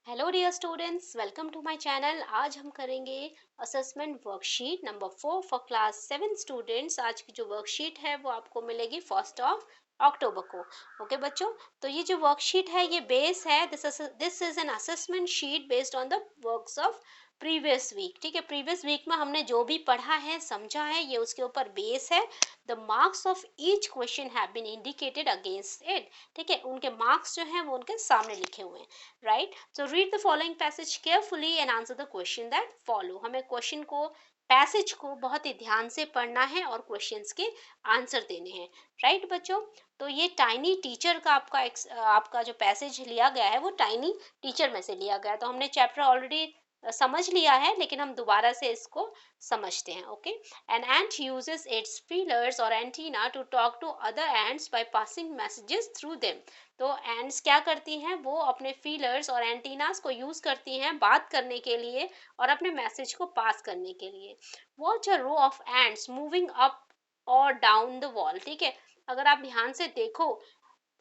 Hello dear students, welcome to my channel. आज हम करेंगे assessment worksheet number 4 for class 7 students. आज की जो वर्कशीट है वो आपको मिलेगी 1 अक्टूबर को। ओके बच्चों, तो ये जो वर्कशीट है ये बेस है, this is an assessment sheet based on the works of previous week. ठीक है, प्रीवियस वीक में हमने जो भी पढ़ा है समझा है ये उसके ऊपर बेस है। The marks of each question have been indicated against it. ठीक है, उनके मार्क्स जो हैं वो उनके सामने लिखे हुए हैं। Right, so read the following passage carefully and answer the question that follow। हमें क्वेश्चन को, पैसेज को बहुत ही ध्यान से पढ़ना है और क्वेश्चंस के आंसर देने हैं। राइट बच्चों, तो ये टाइनी टीचर का आपका जो पैसेज लिया गया है वो टाइनी टीचर में से लिया गया है। तो हमने चैप्टर ऑलरेडी समझ लिया है, लेकिन हम दोबारा से इसको समझते हैं। Okay, an ant uses its feelers और antenna to talk to other ants by passing messages through them. तो एंड्स क्या करती हैं, वो अपने फीलर्स और एंटीनास को यूज करती हैं बात करने के लिए और अपने मैसेज को पास करने के लिए। Watch a row of ants moving up और डाउन द वॉल। ठीक है, अगर आप ध्यान से देखो,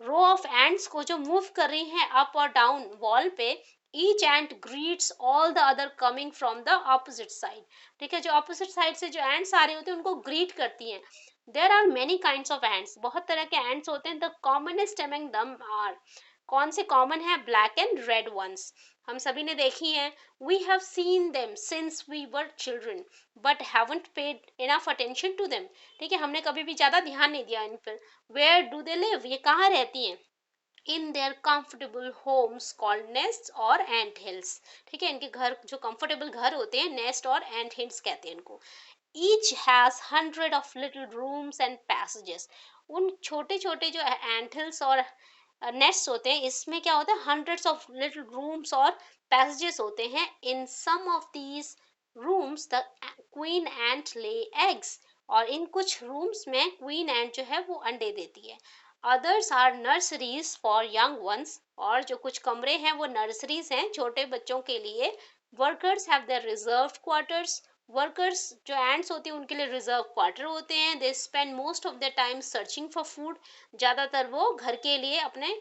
रो ऑफ एंड्स को जो मूव कर रही हैं अप और डाउन वॉल पे, each and greets all the other coming from the opposite side. ठीक है, जो ऑपोजिट साइड से जो एंड्स आ रहे होते हैं उनको ग्रीट करती हैं। There are many kinds of ants, बहुत तरह के एंड्स होते हैं। The commonest among them are, कौन से कॉमन है? ब्लैक एंड रेड वंस, हम सभी ने देखी हैं। We have seen them since we were children but haven't paid enough attention to them. ठीक है, हमने कभी भी ज्यादा ध्यान नहीं दिया इन पर। वेयर डू दे लिव, ये कहाँ रहती हैं? In their comfortable homes called nest और एंट हिल्स। ठीक है, इनके घर जो कंफर्टेबल घर होते हैं नेस्ट और एंट हिल्स कहते हैं इनको। Each has 100 of little rooms and passages. उन छोटे छोटे जो एंट हिल्स और नेस्ट होते हैं इसमें क्या होता है? हंड्रेड्स ऑफ लिटिल रूम्स और पैसेजेस होते हैं। In some of these rooms the queen ant lay eggs, और इन कुछ रूम्स में क्वीन एंट जो है वो अंडे देती है। Others are nurseries for young ones, और जो कुछ कमरे हैं वो नर्सरीज हैं छोटे बच्चों के लिए। Workers have their reserved quarters, workers जो एंड्स होती हैं उनके लिए रिजर्व क्वार्टर होते हैं। They spend most of the time searching for food, ज़्यादातर वो घर के लिए अपने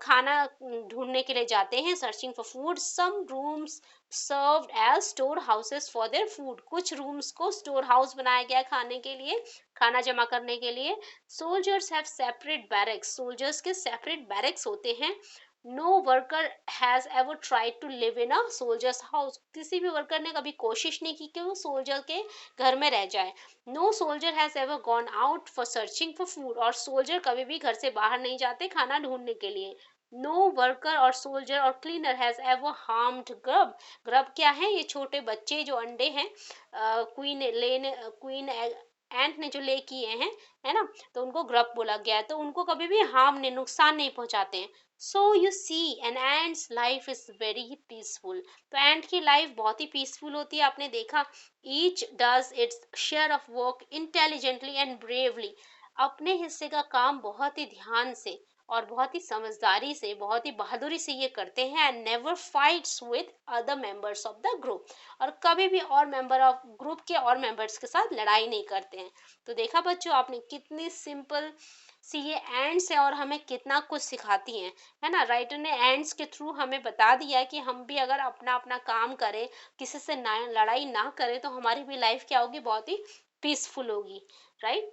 खाना ढूंढने के लिए जाते हैं, searching for food. Some rooms served as store houses for their food, कुछ रूम्स को स्टोर हाउस बनाया गया है खाने के लिए, खाना जमा करने के लिए। Soldiers have separate barracks, soldiers के सेपरेट बैरक्स होते हैं। No worker has ever tried to live in a soldiers house, किसी भी वर्कर ने कभी कोशिश नहीं की कि वो सोल्जर के घर में रह जाए। No soldier has ever gone out for searching for food, और सोल्जर कभी भी घर से बाहर नहीं जाते खाना ढूंढने के लिए। नो वर्कर और सोल्जर और cleaner has ever harmed grub, grub क्या है? ये छोटे बच्चे जो अंडे हैं क्वीन एंट ने जो ले किए हैं, है ना, तो उनको ग्रब बोला गया है। तो उनको कभी भी हार्म नहीं, नुकसान नहीं पहुंचाते हैं। So you see an ants life is very peaceful, तो एंड की लाइफ बहुत ही पीसफुल होती है। आपने देखा, each does its share of work intelligently and bravely, अपने हिस्से का काम बहुत ही ध्यान से और बहुत ही समझदारी से, बहुत ही बहादुरी से ये करते हैं। And never fights with other members of the group, और कभी भी और मेंबर ऑफ ग्रुप के और मेंबर्स के साथ लड़ाई नहीं करते हैं। तो देखा बच्चों आपने, कितनी सिंपल सी ये एंड्स है और हमें कितना कुछ सिखाती हैं, है ना। राइटर ने एंड्स के थ्रू हमें बता दिया है कि हम भी अगर अपना अपना काम करें, किसी से ना लड़ाई ना करें, तो हमारी भी लाइफ क्या होगी? बहुत ही पीसफुल होगी। राइट,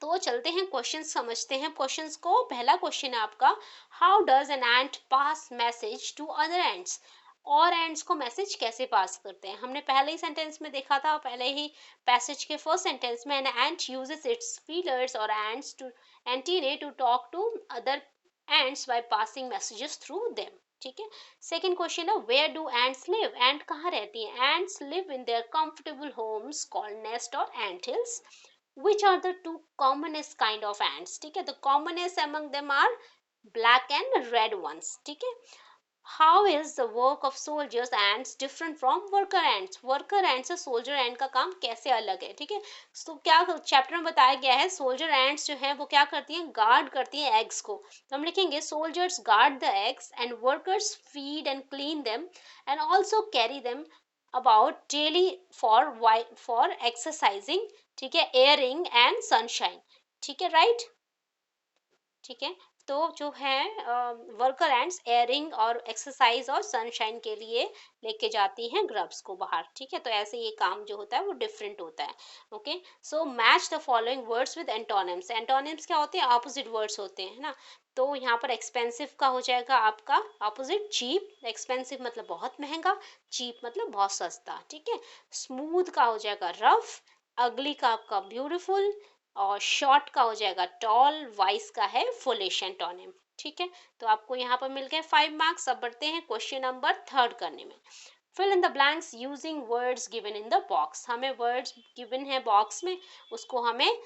तो चलते हैं क्वेश्चन समझते हैं क्वेश्चंस को। पहला क्वेश्चन है आपका, how does an ant pass message to other ants, और एंड्स को मैसेज कैसे पास करते हैं? हमने पहले ही सेंटेंस में देखा था, पहले ही पैसेज के फर्स्ट सेंटेंस में, an ant uses its feelers और ants to antennae to talk to other ants by passing messages through them. ठीक है, सेकेंड क्वेश्चन है, where do ants live, ant कहाँ रहती हैं? Ants live in their comfortable homes called nest और ant hills. which are the two commonest kind of ants? ठीक है, the commonest among them are black and red ones। ठीक है, how is the work of soldiers ants different from worker ants? worker ants से soldier ant का काम कैसे अलग है? ठीक है, तो क्या चैप्टर में बताया गया है, सोल्जर एंट्स जो है वो क्या करती हैं? गार्ड करती हैं एग्स को। तो हम लिखेंगे, soldiers guard the eggs and workers feed and clean them and also carry them about daily for exercising, ठीक है, एयरिंग एंड सनशाइन। ठीक है, राइट। ठीक है, तो जो है वर्कर एंड्स एयरिंग और एक्सरसाइज और सनशाइन के लिए लेके जाती हैं ग्रब्स को बाहर, ठीक है। तो ऐसे ये काम जो होता है वो डिफरेंट होता है। Okay, so match the following words with antonyms. Antonyms क्या होते हैं? ऑपोजिट वर्ड्स होते हैं, है ना। तो यहाँ पर एक्सपेंसिव का हो जाएगा आपका ऑपोजिट चीप। एक्सपेंसिव मतलब बहुत महंगा, चीप मतलब बहुत सस्ता, ठीक है। स्मूथ का हो जाएगा रफ, अगली का आपका ब्यूटीफुल, और शॉर्ट का हो जाएगा टॉल, वाइस का है फुलिश एंटोनिम, ठीक है। तो आपको यहाँ पर मिल गए 5 मार्क्स। अब बढ़ते हैं क्वेश्चन नंबर 3 करने में। Fill in the blanks using words given in the box. हमें वर्ड्स गिवन है बॉक्स में, उसको हमें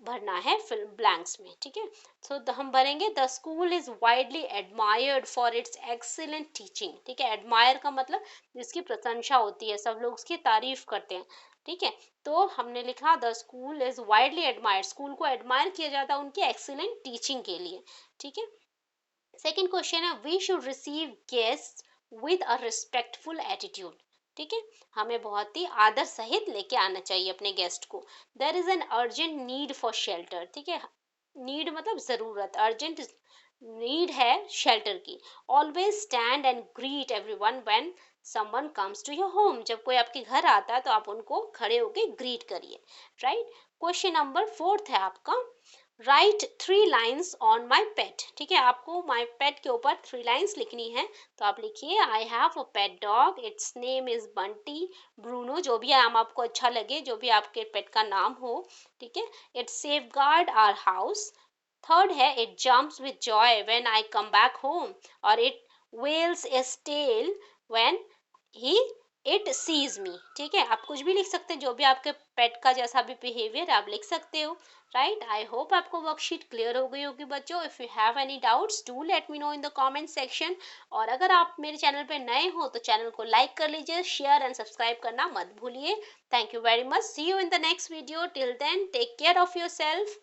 भरना है फिल ब्लैंक्स में, ठीक है। सो हम भरेंगे the school is widely admired for its excellent teaching, ठीक है। एडमायर का मतलब जिसकी प्रशंसा होती है, सब लोग उसकी तारीफ करते हैं, ठीक है। तो हमने लिखा the school is widely admired, school को एडमायर किया जाता है उनकी एक्सीलेंट टीचिंग के लिए, ठीक है। सेकेंड क्वेश्चन है we should receive guest with a respectful attitude, ठीक है। हमें बहुत ही आदर सहित लेके आना चाहिए अपने गेस्ट को। There is an urgent need for shelter, ठीक है। नीड मतलब जरूरत, अर्जेंट नीड है शेल्टर की। Always stand and greet everyone when someone comes to your home. जब कोई आपके घर आता है तो आप उनको खड़े होके ग्रीट करिए, राइट। क्वेश्चन नंबर 4 है आपका, राइट 3 लाइन्स ऑन माई पेट, ठीक है। आपको माई पेट के ऊपर 3 लाइन्स लिखनी है। तो आप लिखिए I have a pet dog, it's name is Bunty, Bruno, जो भी नाम आपको अच्छा लगे, जो भी आपके पेट का नाम हो, ठीक है। It's safeguard our house. Third है it jumps with joy when I come back home, और it wells its tail when he it sees me, ठीक है। आप कुछ भी लिख सकते हैं, जो भी आपके पेट का जैसा भी बिहेवियर आप लिख सकते हो, राइट। आई होप आपको वर्कशीट क्लियर हो गई होगी बच्चों। If you have any doubts do let me know in the comment section. और अगर आप मेरे चैनल पे नए हो तो चैनल को लाइक कर लीजिए, शेयर एंड सब्सक्राइब करना मत भूलिए। Thank you very much, see you in the next video, till then take care of your self.